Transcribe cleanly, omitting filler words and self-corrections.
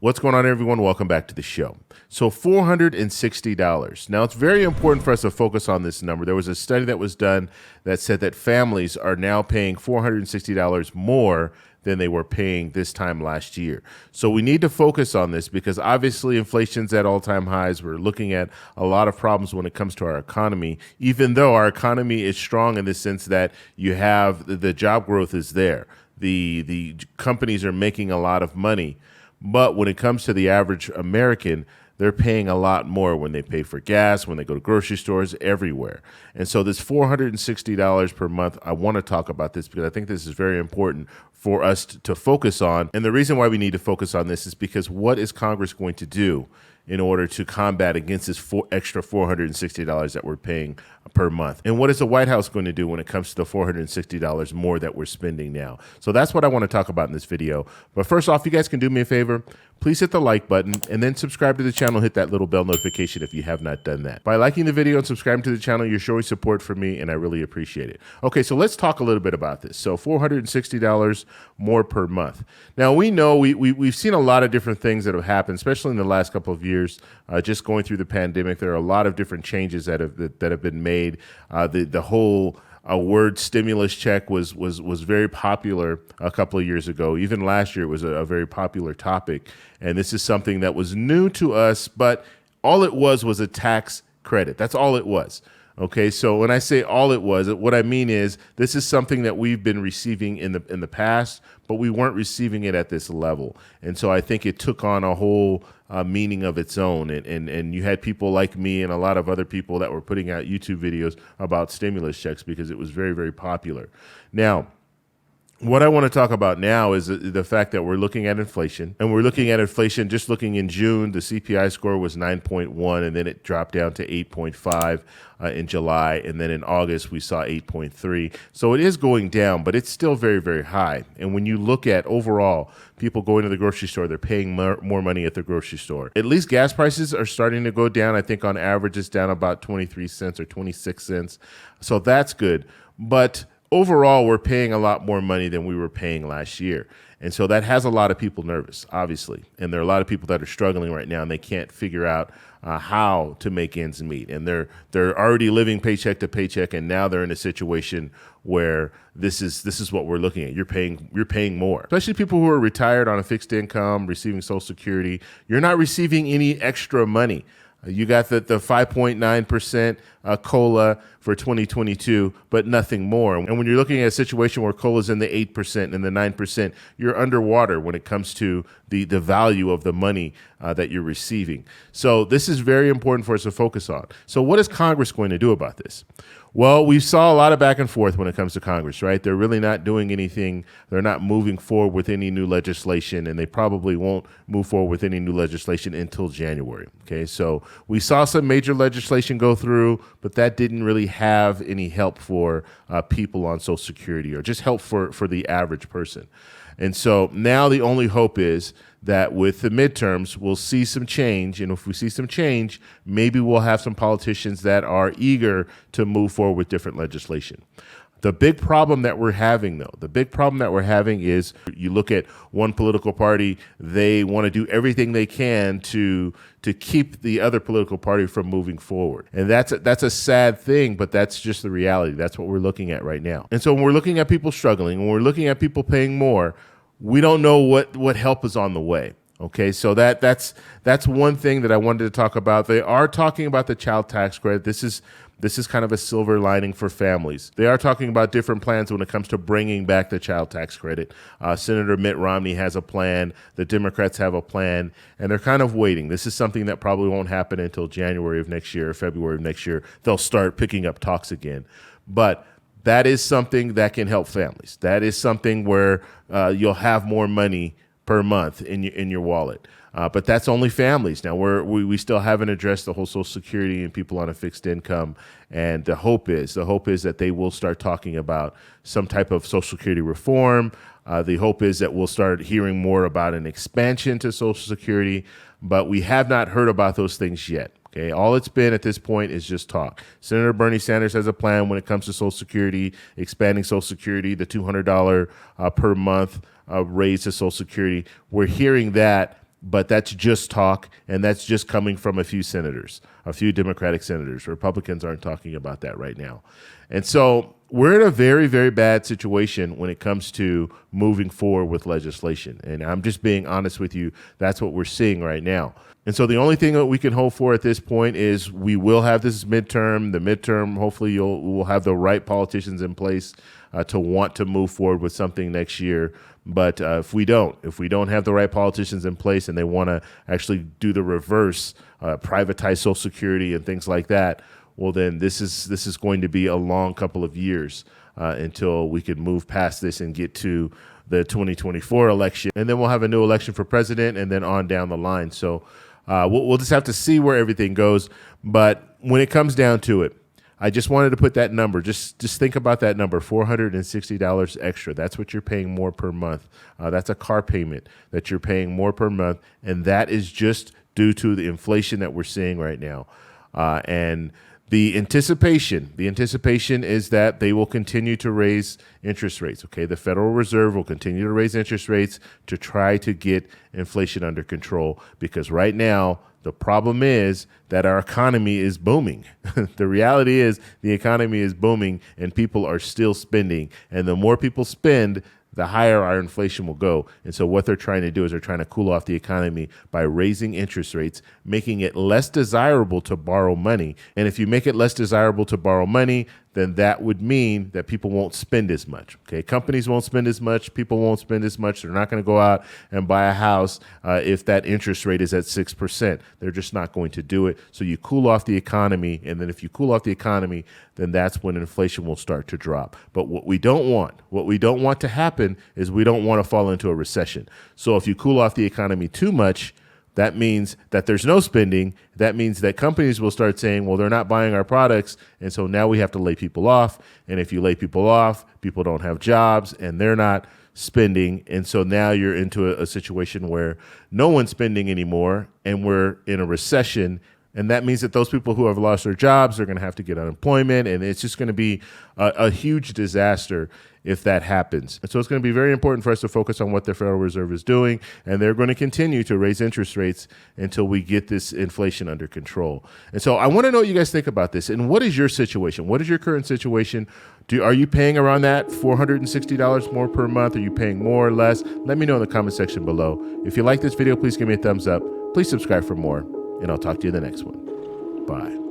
What's going on, everyone? Welcome back to the show. So $460. Now, it's very important for us to focus on this number. There was a study that was done that said that families are now paying $460 more than they were paying this time last year. So we need to focus on this because obviously inflation's at all-time highs. We're looking at a lot of problems when it comes to our economy, even though our economy is strong in the sense that you have the job growth is there. The companies are making a lot of money. But when it comes to the average American, they're paying a lot more when they pay for gas, when they go to grocery stores, everywhere. And so this $460 per month, I want to talk about this because I think this is very important for us to focus on. And the reason why we need to focus on this is because what is Congress going to do in order to combat against this extra $460 that we're paying per month? And what is the White House going to do when it comes to the $460 more that we're spending now? So that's what I want to talk about in this video. But first off, you guys can do me a favor. Please hit the like button and then subscribe to the channel. Hit that little bell notification if you have not done that. By liking the video and subscribing to the channel, you're showing support for me, and I really appreciate it. Okay, so let's talk a little bit about this. So $460 more per month. Now, we know we've seen a lot of different things that have happened, especially in the last couple of years, just going through the pandemic. There are a lot of different changes that have been made. The whole word stimulus check was very popular a couple of years ago. Even last year, it was a very popular topic. And this is something that was new to us, but all it was a tax credit. That's all it was. Okay, so when I say all it was, what I mean is this is something that we've been receiving in the past, but we weren't receiving it at this level. And so I think it took on a whole meaning of its own. And you had people like me and a lot of other people that were putting out YouTube videos about stimulus checks because it was very, very popular. Now, what I want to talk about now is the fact that we're looking at inflation, and we're looking at inflation just looking in June. The CPI score was 9.1, and then it dropped down to 8.5 in July, and then in August we saw 8.3. So it is going down, but it's still very, very high. And when you look at overall people going to the grocery store, they're paying more money at the grocery store. At least gas prices are starting to go down. I think on average it's down about 23 cents or 26 cents. So that's good. But overall, we're paying a lot more money than we were paying last year. And so that has a lot of people nervous, obviously. And there are a lot of people that are struggling right now, and they can't figure out how to make ends meet. And they're already living paycheck to paycheck, and now they're in a situation where this is what we're looking at. You're paying more. Especially people who are retired on a fixed income, receiving Social Security. You're not receiving any extra money. You got the 5.9% COLA for 2022, but nothing more. And when you're looking at a situation where COLA is in the 8% and the 9%, you're underwater when it comes to the value of the money that you're receiving. So this is very important for us to focus on. So what is Congress going to do about this? Well, we saw a lot of back and forth when it comes to Congress, right? They're really not doing anything. They're not moving forward with any new legislation, and they probably won't move forward with any new legislation until January. Okay, so we saw some major legislation go through, but that didn't really have any help for people on Social Security or just help for the average person. And so now the only hope is that with the midterms, we'll see some change. And if we see some change, maybe we'll have some politicians that are eager to move forward with different legislation. The big problem that we're having, though, is you look at one political party, they want to do everything they can to keep the other political party from moving forward. And that's a sad thing, but that's just the reality. That's what we're looking at right now. And so when we're looking at people struggling, when we're looking at people paying more, we don't know what help is on the way. Okay, so that's one thing that I wanted to talk about. They are talking about the child tax credit. This is kind of a silver lining for families. They are talking about different plans when it comes to bringing back the child tax credit. Senator Mitt Romney has a plan. The Democrats have a plan, and they're kind of waiting. This is something that probably won't happen until January of next year or February of next year. They'll start picking up talks again. But that is something that can help families. That is something where you'll have more money per month in your wallet. But that's only families. Now, we still haven't addressed the whole Social Security and people on a fixed income. And the hope is that they will start talking about some type of Social Security reform. The hope is that we'll start hearing more about an expansion to Social Security. But we have not heard about those things yet. Okay, all it's been at this point is just talk. Senator Bernie Sanders has a plan when it comes to Social Security, expanding Social Security, the $200 per month raise to Social Security. We're hearing that But that's just talk, and that's just coming from a few senators, a few Democratic senators. Republicans aren't talking about that right now. And so we're in a very, very bad situation when it comes to moving forward with legislation. And I'm just being honest with you. That's what we're seeing right now. And so the only thing that we can hope for at this point is we will have this midterm. The midterm, hopefully we'll have the right politicians in place to want to move forward with something next year. But if we don't have the right politicians in place and they want to actually do the reverse, privatize Social Security and things like that, well, then this is going to be a long couple of years until we can move past this and get to the 2024 election. And then we'll have a new election for president and then on down the line. So we'll just have to see where everything goes. But when it comes down to it, I just wanted to put that number. Just think about that number, $460 extra. That's what you're paying more per month. That's a car payment that you're paying more per month, and that is just due to the inflation that we're seeing right now. And the anticipation is that they will continue to raise interest rates. Okay, the Federal Reserve will continue to raise interest rates to try to get inflation under control, because right now the problem is that our economy is booming. The reality is the economy is booming and people are still spending. And the more people spend, the higher our inflation will go. And so what they're trying to do is they're trying to cool off the economy by raising interest rates, making it less desirable to borrow money. And if you make it less desirable to borrow money, then that would mean that people won't spend as much. Okay, companies won't spend as much, people won't spend as much. They're not going to go out and buy a house if that interest rate is at 6%. They're just not going to do it. So you cool off the economy, and then if you cool off the economy, then that's when inflation will start to drop. But what we don't want to happen is we don't want to fall into a recession. So if you cool off the economy too much, that means that there's no spending. That means that companies will start saying, well, they're not buying our products. And so now we have to lay people off. And if you lay people off, people don't have jobs and they're not spending. And so now you're into a situation where no one's spending anymore and we're in a recession. And that means that those people who have lost their jobs are going to have to get unemployment. And it's just going to be a huge disaster if that happens. And so it's going to be very important for us to focus on what the Federal Reserve is doing. And they're going to continue to raise interest rates until we get this inflation under control. And so I want to know what you guys think about this. And what is your situation? What is your current situation? Are you paying around that $460 more per month? Are you paying more or less? Let me know in the comment section below. If you like this video, please give me a thumbs up. Please subscribe for more. And I'll talk to you in the next one. Bye.